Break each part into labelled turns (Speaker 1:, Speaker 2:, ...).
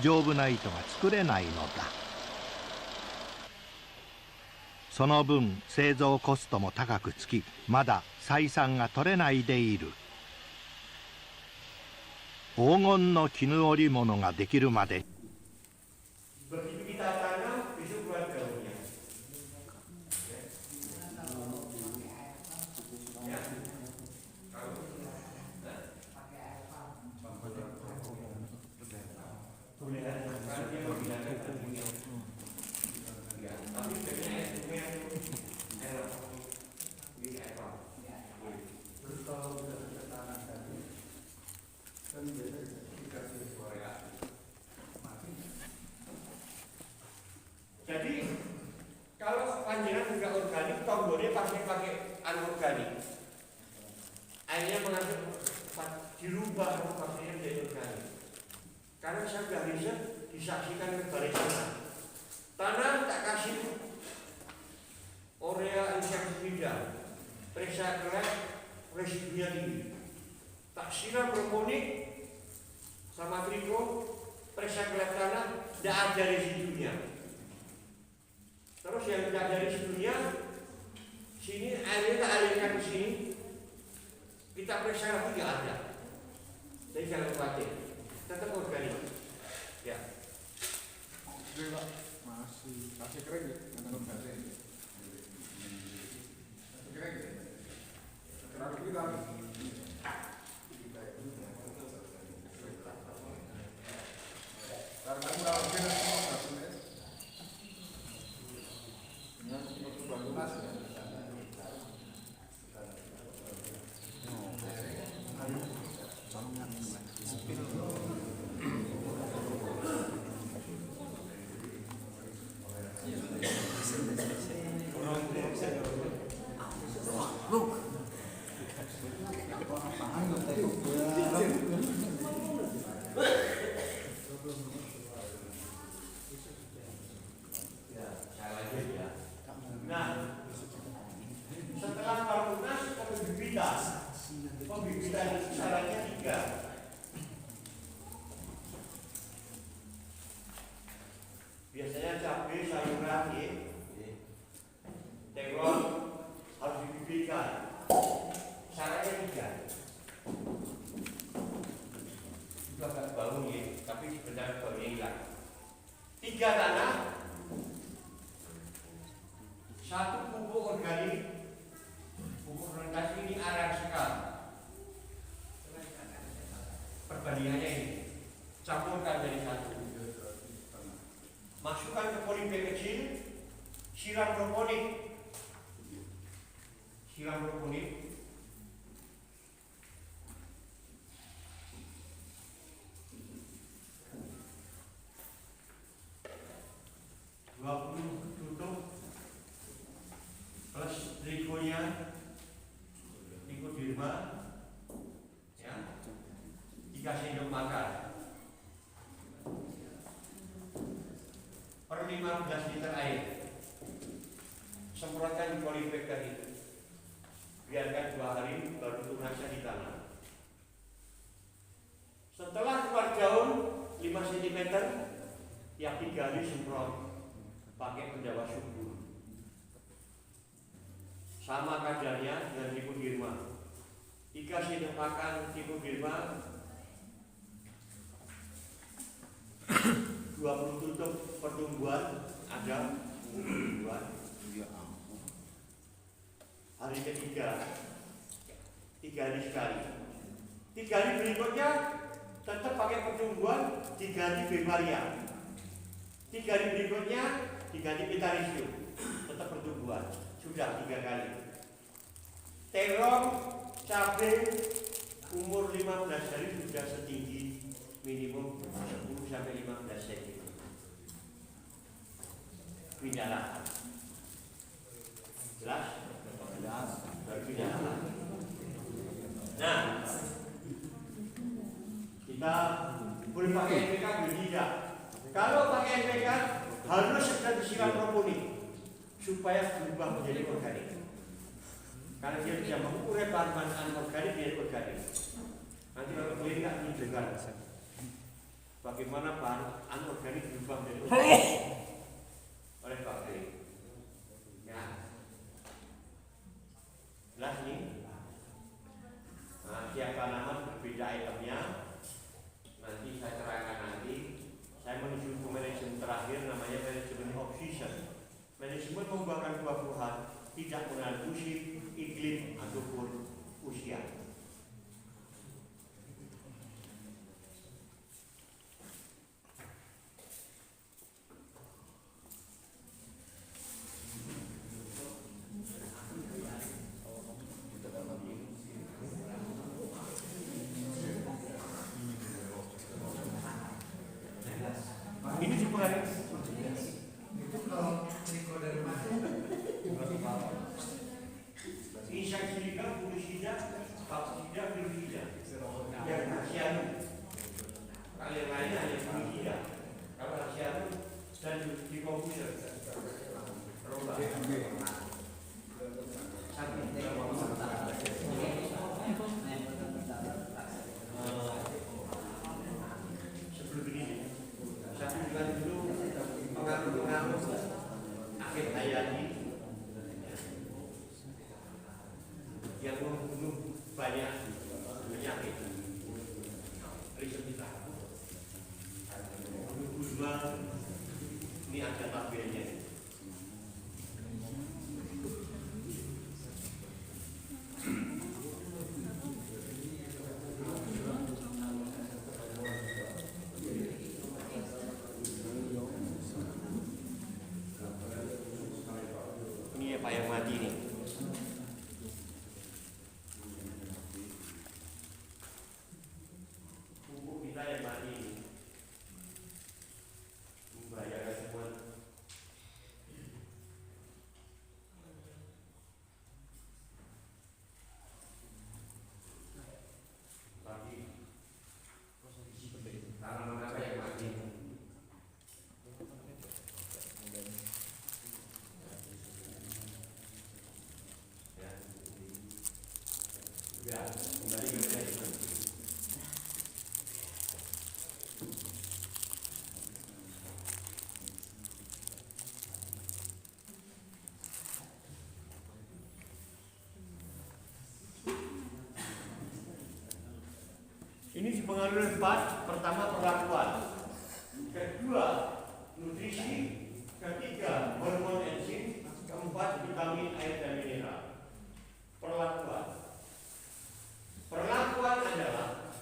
Speaker 1: 丈夫な糸が作れないのだ。その分製造コストも高くつき、まだ採算が取れないでいる。黄金の絹織物ができるまで
Speaker 2: jadi kalau panjenengan juga organik, tombolnya pasti pakai anorganik. Akhirnya mengambil dirubah maksudnya menjadi organik. Karena saya sudah riset, disaksikan kebalik tanah tak kasih urea insektisida, periksa kelek, residunya tinggi. Tak siram proponik sama triko, periksa kelek tanah, tidak ada residunya. Terus yang tidak ada residunya, sini airnya tak alirkan ke sini, kita periksa lagi tidak ada. Jadi jangan khawatir, tetap organik. Ya.
Speaker 3: Masih kering ya, dengan organik. Kering ya. Terlalu kita.
Speaker 2: Pembibitan syaratnya 3. Biasanya cabai, sayuran, terong harus dibibitkan. Syaratnya 3. Itu agak bau tapi sebenarnya baunya hilang. 3 tanah, 1 pupuk organik. Pupuk fermentasi ini arang sekali. Perbandingannya ini, campurkan jadi 1. Masukkan ke polybag kecil, siram proponik. Siram proponik. Tutup plus trikonya, Trichoderma, ya, 3 sendok makan per 15 liter air. Semprotkan di polybag tadi. Biarkan 2 hari baru tunasnya di tanah. Setelah keluar daun 5 cm, tiap 3 hari semprot pakai pendawa subur. Sama kadarnya dengan Trichoderma. 3 sendok makan Trichoderma, 20 tutup pertumbuhan ada pertumbuhan. Hari ketiga 3 hari sekali. 3 hari berikutnya tetap pakai pertumbuhan, diganti Bevaria. 3 hari berikutnya diganti Pitarisium, tetap pertumbuhan. Sudah 3 kali. Terong, cabai umur 15 hari sudah setinggi minimum 10-15 cm. Pindah lahan. Jelas? Baru pindah lahan. Nah, kita boleh pakai NPK boleh tidak. Kalau pakai NPK harus segera disiram proponik supaya berubah menjadi organik. Karena dia bisa mengukur bahan anorganik menjadi organik. Nanti kalau beli nggak menunjukkan. bagaimana bahan anorganik berubah menjadi organik oleh bakteri. Ya, jelas nih. Nah, tiap tanaman berbeda itemnya. Nanti saya terangkan nanti. Saya menuju ke manajemen terakhir, namanya manajemen of season. Manajemen membuahkan buah-buahan tidak mengenal musim, iklim ataupun usia. Ini dipengaruhi.
Speaker 4: Itu kalau triko dari mana?
Speaker 2: Insektisida, fungusida, baksida, herbisida. Yang hasianu. Kalau yang lainnya hanya fungusida. Kalau hasianu dan dikomputer. Roba. Sebelum ini, saya tunjukkan dulu pengaruh-pengaruh akhir hayati yang membunuh banyak penyakit. Riset kita. Kedua, ini ada tabelnya. Ini apa yang mati nih? Pupuk kita yang mati ini membahayakan semua. Tapi tanaman apa yang mati? Ya, kembali ke manajemen. Ini dipengaruhi empat. Pertama, perlakuan. Kedua, nutrisi. Ketiga, hormon enzim. Keempat, vitamin, air dan mineral. Perlakuan. Perlakuan adalah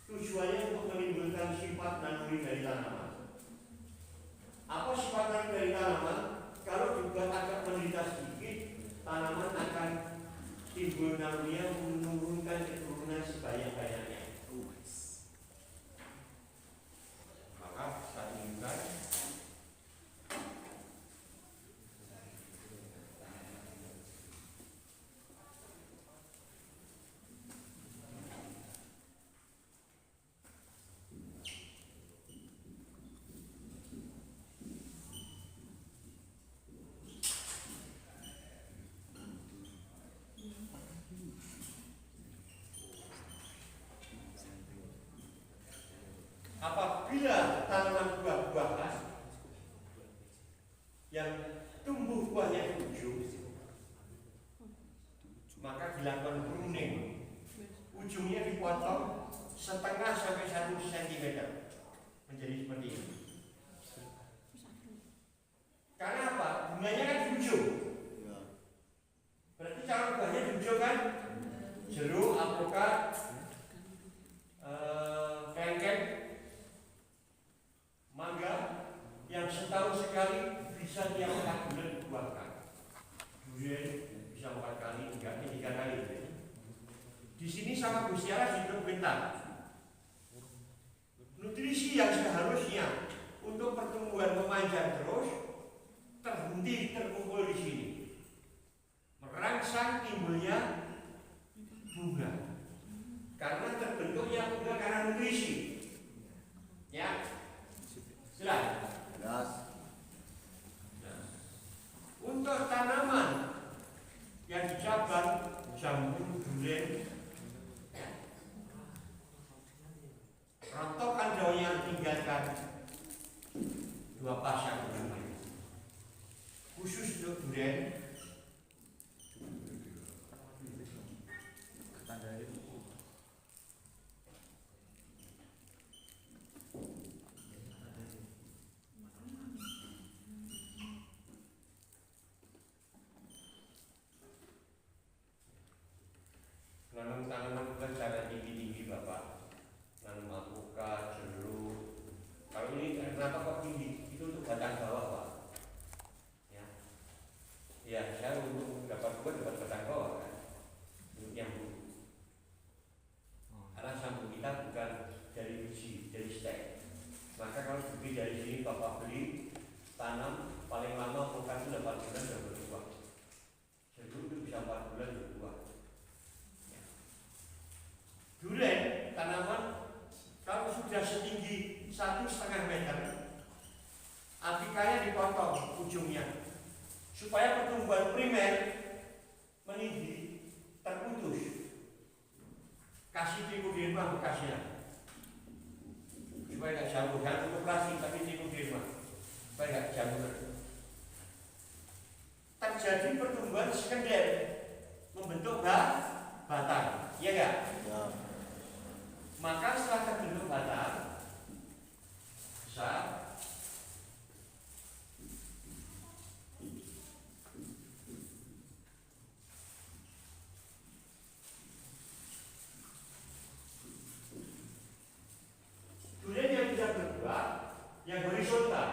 Speaker 2: tujuannya untuk menimbulkan sifat naluri dari tanaman. Apa sifat naluri dari tanaman? Kalau dibuat agak menderita sedikit, tanaman akan timbul nalurinya menurunkan keturunan sebanyak-banyaknya. Maka saya inginkan apabila tanaman buah-buahan yang tumbuh buahnya di ujung, maka dilakukan pruning. Ujungnya dipotong setengah sampai 1 cm menjadi seperti ini. Karena apa? Bunganya kan di ujung. Berarti cara buahnya di ujung kan? Jeruk, alpukat, kelengkeng, mangga yang setahun sekali bisa tiap 4 bulan dibuahkan. Durian bisa 4 kali, enggak 3 kali. Di sini sama Gusti Allah diperintah. Nutrisi yang seharusnya untuk pertumbuhan memanjang terus terhenti terkumpul di sini, merangsang timbulnya bunga. Karena terbentuknya bunga karena nutrisi. Ya, jelas. Nah, untuk tanaman yang di cabang, jambu, durian, dua pas yang berbeda. Khusus untuk durian, nanam tanaman bukan cara tinggi-tinggi Bapak, nanam alpukat, jeruk. Kalau ini kenapa kok tinggi? Itu untuk batang bawah Pak. Ya, ya saya untuk dapat buah dapat batang bawah kan, untuk nyambung. Karena sambung kita bukan dari biji, dari stek. Maka kalau beli dari sini Bapak beli, tanam paling lama alpukat itu 8 bulan sudah berbuah. Jeruk itu bisa 4 bulan berbuah. Durian tanaman kalau sudah setinggi 1,5 meter, apikanya dipotong ujungnya supaya pertumbuhan primer meninggi terputus. Kasih tiku di rumah bekasnya supaya tidak jauh, jangan untuk kasih tapi tiku di rumah supaya tidak jauh. Terjadi pertumbuhan sekunder membentuk batang, iya enggak? Ya. Maka setelah terbentuk batang besar, durian yang bisa berbuah yang horizontal.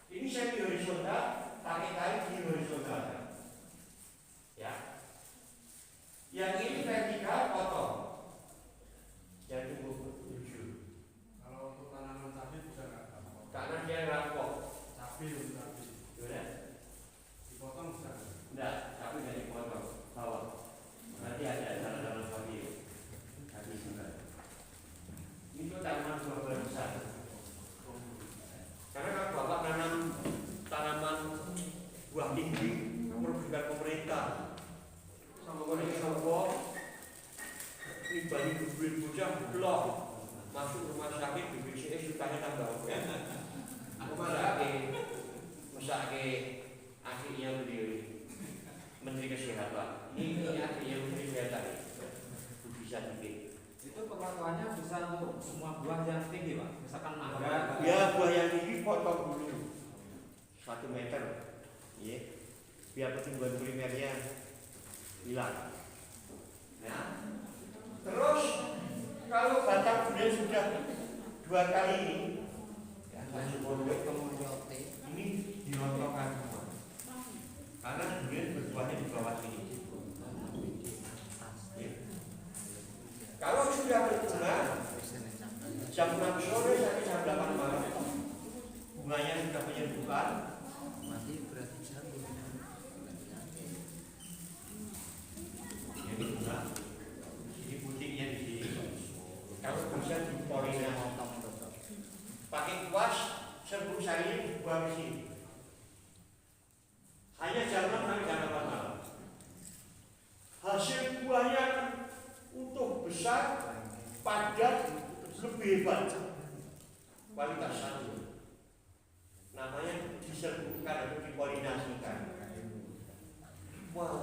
Speaker 2: Ini semi horizontal, pakai kain di horizontal. Ya. Yang ini vertikal potong. Yang tumbuh lucu.
Speaker 3: Kalau untuk tanaman cabai bisa nggak?
Speaker 2: Karena dia rampok.
Speaker 3: Cabai.
Speaker 2: Gimana?
Speaker 3: Dipotong bisa nggak?
Speaker 2: Enggak, tapi tidak dipotong. Bawah. Nanti ada tanaman cabai. Cabai juga. Itu tanaman buah besar. Karena kalau Bapak nanam tanaman buah tinggi, merugikan pemerintah. Sama orang Songkok. Ini bagi duit bocah blok masuk rumah sakit BPJS sutanya tambah masake akhirnya beliau Menteri Kesehatan ini akhirnya Menteri Kesehatan bisa tinggi.
Speaker 5: Itu perlakuannya bisa untuk semua buah yang tinggi Pak, misalkan mangga.
Speaker 2: Ya buah yang tinggi potong dulu 1 meter, ya, biar pertumbuhan primernya hilang. Nah, terus kalau batang durian sudah 2 kali ini, ya, ini dirotokkan semua. Karena durian berbuahnya di bawah sini. Ya. Kalau sudah berbunga, jam 6 sore sampai jam 8 malam, bunganya sudah penyerbukan. Ini bunga. Butiknya di sini. Kalau bisa dipolinasi, pakai kuas, serbuk sari dibuang di sini. Hanya jam 6 sampai jam 8 malam. Hasil buahnya utuh, besar, padat, lebih hebat. Kualitas satu. Namanya diserbukkan atau dipolinasikan. Wow,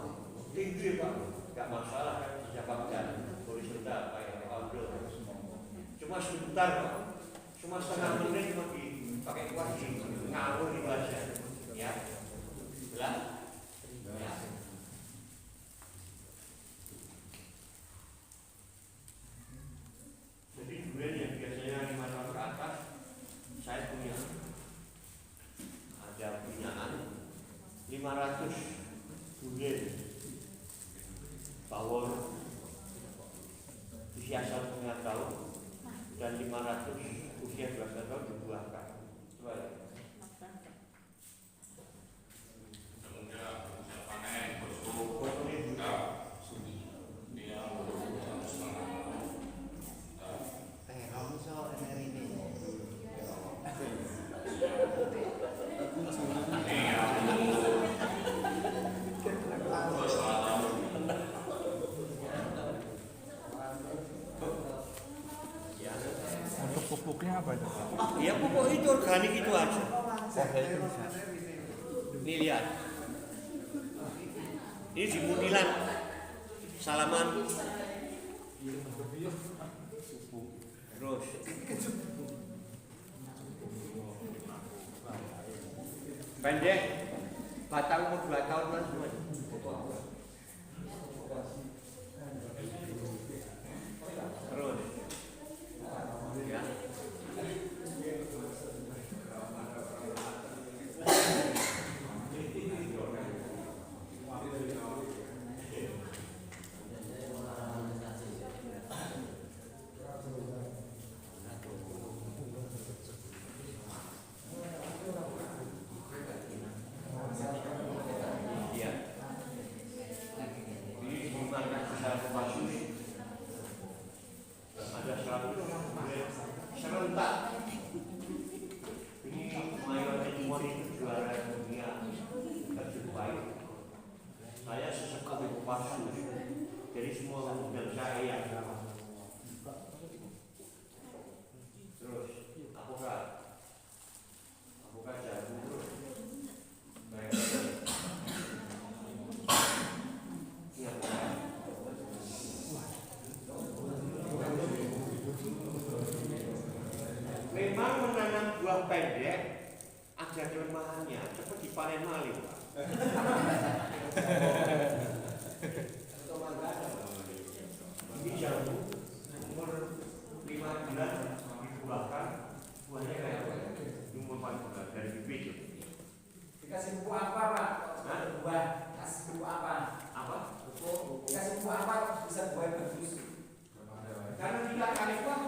Speaker 2: tinggi Pak. Gak masalah kan didapatkan horizontal kayak outdoor. Cuma sebentar Pak, cuma setengah menit cuma dipakai kuas di ngawur di baca, ya, jelas. Ya. Jadi durian yang biasanya 5 tahun ke atas, saya punya ada punyaan 500 durian. Power usia 1,5 tahun dan 500 usia 12 tahun dibuahkan. Coba ya.
Speaker 6: Untuk pupuknya apa itu?
Speaker 2: Ya pupuk itu organik itu aja. Ini lihat. Ini di Munilan. Salaman. Terus. Pendek. Batang umur 2 tahun kan semua. Terus. Ya. Jadi semua model saya terus avokat jagung terus memang menanam buah pendek ada kelemahannya, cepat dipanen malih. Ini jamu umur 5 bulan dibuahkan, buahnya kayak umur 4 bulan dari bibit.
Speaker 5: Dikasih buku apa Pak? Buah, kasih buku apa?
Speaker 2: Apa?
Speaker 5: Buku. Dikasih buku apa bisa buah bagus?
Speaker 2: Karena tidak kali kok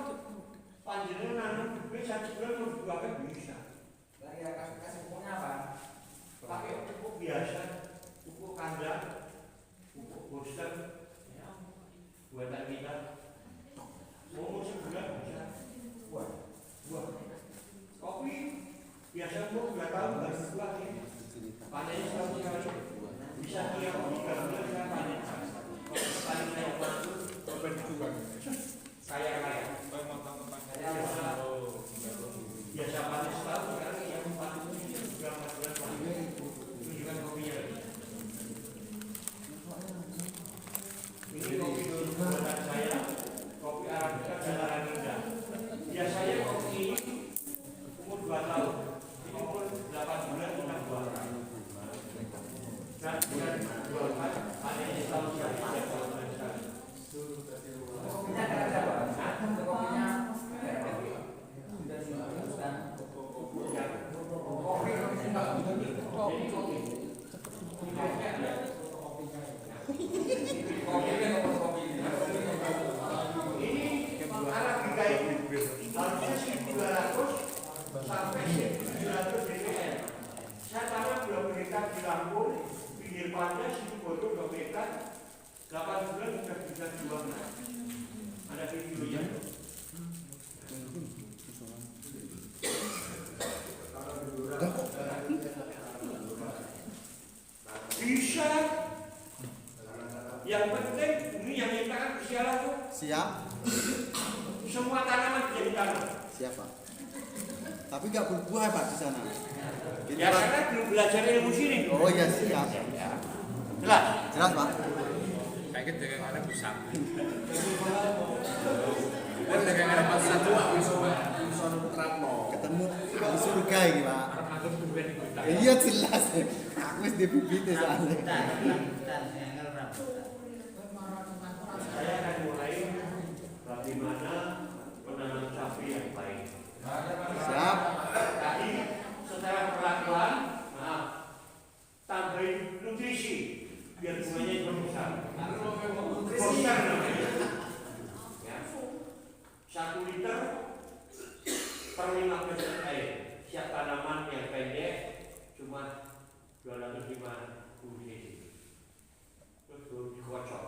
Speaker 2: panjenengan nanam bibit 1 bulan membuahkan bisa.
Speaker 5: Nah, ya kasih bukunya apa?
Speaker 2: Pakai pupuk biasa, pupuk kandang, pupuk booster, buatan kita. Umur sebulan bisa. Buah. Kopi biasa umur 2 tahun baru buah ini. Panennya selalu kali. Bisa tiap 3 bulan bisa panen. Paling saya waktu kaya. Biasa panen setahun kali yang 4 bulan panen. Tunjukkan kopinya. Ini kopi dulu buatan saya. Kopi Arabica Jalanan Indah. Biasanya kopi ini umur 2 tahun. Ini umur 8 bulan kita buahkan. Dan bulan 24 panennya setahun sekali.
Speaker 5: Kopinya ada Pak? Kopinya Arabica itu harusnya 1.200 sampai 1.700 DPR. Saya tanam 2 hektar di Lampung, pinggir pantai situ bodoh 2 hektar, 8 bulan sudah bisa jual. Ada videonya. Bisa. Yang penting ini yang nyiptakan usia laku.
Speaker 6: Siap.
Speaker 2: Semua tanaman bisa ditanam.
Speaker 6: Siap Pak. Tapi nggak berbuah Pak di sana. Gitu,
Speaker 2: Ya
Speaker 6: Pak.
Speaker 2: karena belum belajar ilmu sini.
Speaker 6: Oh iya siap.
Speaker 2: Jelas.
Speaker 6: Jelas Pak.
Speaker 3: Kayak dengan ada pusat. Dan dengan ada pasar tua bisa terapno.
Speaker 6: Ketemu di surga ini Pak. Iya jelas. Aku wis di bibit soalnya.
Speaker 2: Saya akan mulai bagaimana menanam cabai yang baik.
Speaker 6: Siap.
Speaker 2: Tadi secara perlakuan, tambahin nutrisi biar bunganya itu besar. Besar namanya. Ya. 1 liter per 15 air. Siap tanaman yang pendek cuma 250 cc. Terus baru dikocok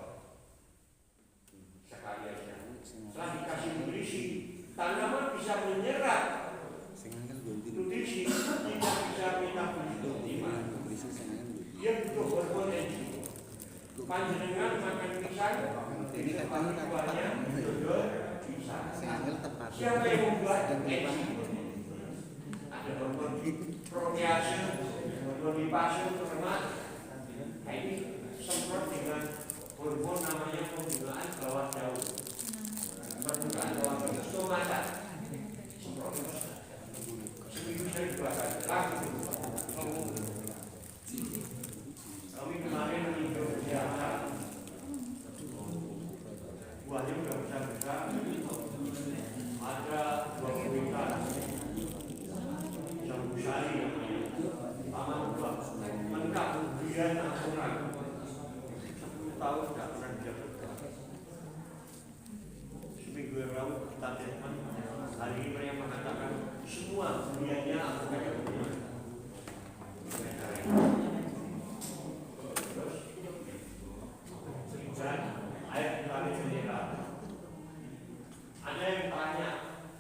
Speaker 2: sekali aja. Setelah dikasih nutrisi, tanaman bisa menyerap nutrisi, tidak bisa metabolisme. Dia butuh hormon enzim. Panjenengan makan pisang, disebabkan buahnya dodol bisa. Siapa yang membuat enzim? Ada ada hormon protease, hormon lipase untuk lemak. Nah ini semprot dengan hormon namanya pembungaan bawah daun. Pembungaan bawah daun stomata. Semprot seminggu saya dibakar langsung. Kami kemarin meninjau kesehatan. Buahnya sudah besar-besar. Ada 20 hektar. Jambu sari namanya. Taman buah. Lengkap dia natural. 10 tahun tidak pernah dijaga. Seminggu yang lalu kita telepon. Hari ini mereka mengatakan semua dunianya aku kayak begini. Dan ayat kami menyerah. Ada yang tanya,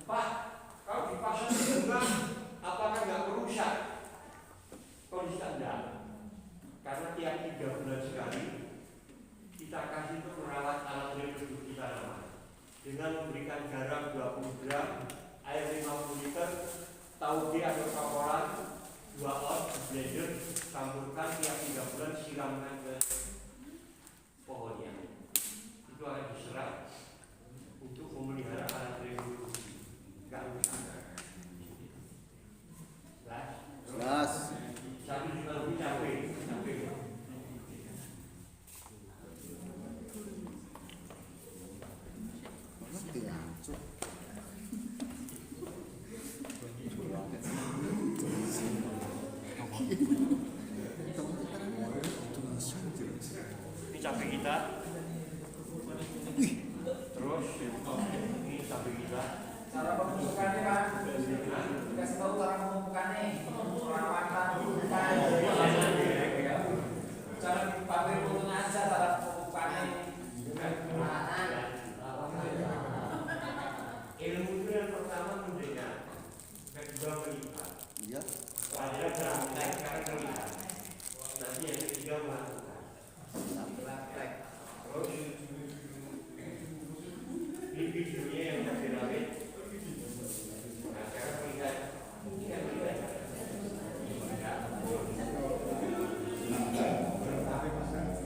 Speaker 2: Pak, kalau dipasang bunga, apakah nggak merusak? Kondisi Anda, karena tiap 3 bulan sekali kita kasih untuk merawat alat reproduksi kita nama dengan memberikan garam 20 gram, air 50 liter, tauge atau kaporan 2 oz blender, campurkan tiap 3 bulan, siramkan ke pohonnya. Itu akan diserap untuk memelihara alat reproduksi. Enggak rusak.
Speaker 6: Jelas.
Speaker 2: Satu juga lebih capek. Ini cabai kita. Terus ini cabai kita.
Speaker 3: Cara pemupukannya Pak, kasih tahu cara pemupukannya, perawatan pemupukan. Cara dipakai fotonya aja cara pemupukannya.
Speaker 2: Ilmu itu yang pertama mendengar, yang kedua melihat.
Speaker 6: Iya.
Speaker 2: Wajar praktek sekarang melihat. Nanti yang ketiga melakukan. Praktek. Terus ini videonya yang sudah viral. Nah sekarang melihat.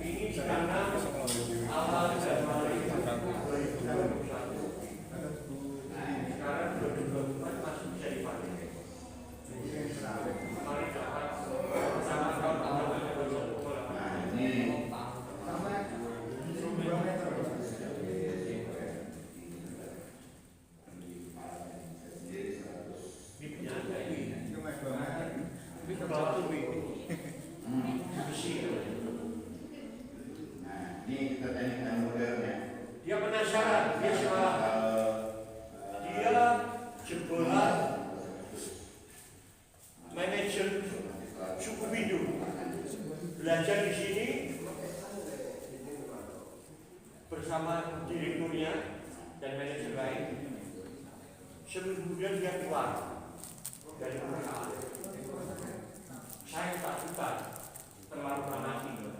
Speaker 2: Ini karena awal Januari 2021. Sekarang 2024 masih bisa dipakai. Mari dapat bersama kawan-kawan yang dia penasaran, dia sekolah, dia jebolan manajer suku Bidu, belajar di sini bersama direkturnya dan manajer lain. Seminggu kemudian dia keluar dari perusahaan. Saya tak suka terlalu dramatik.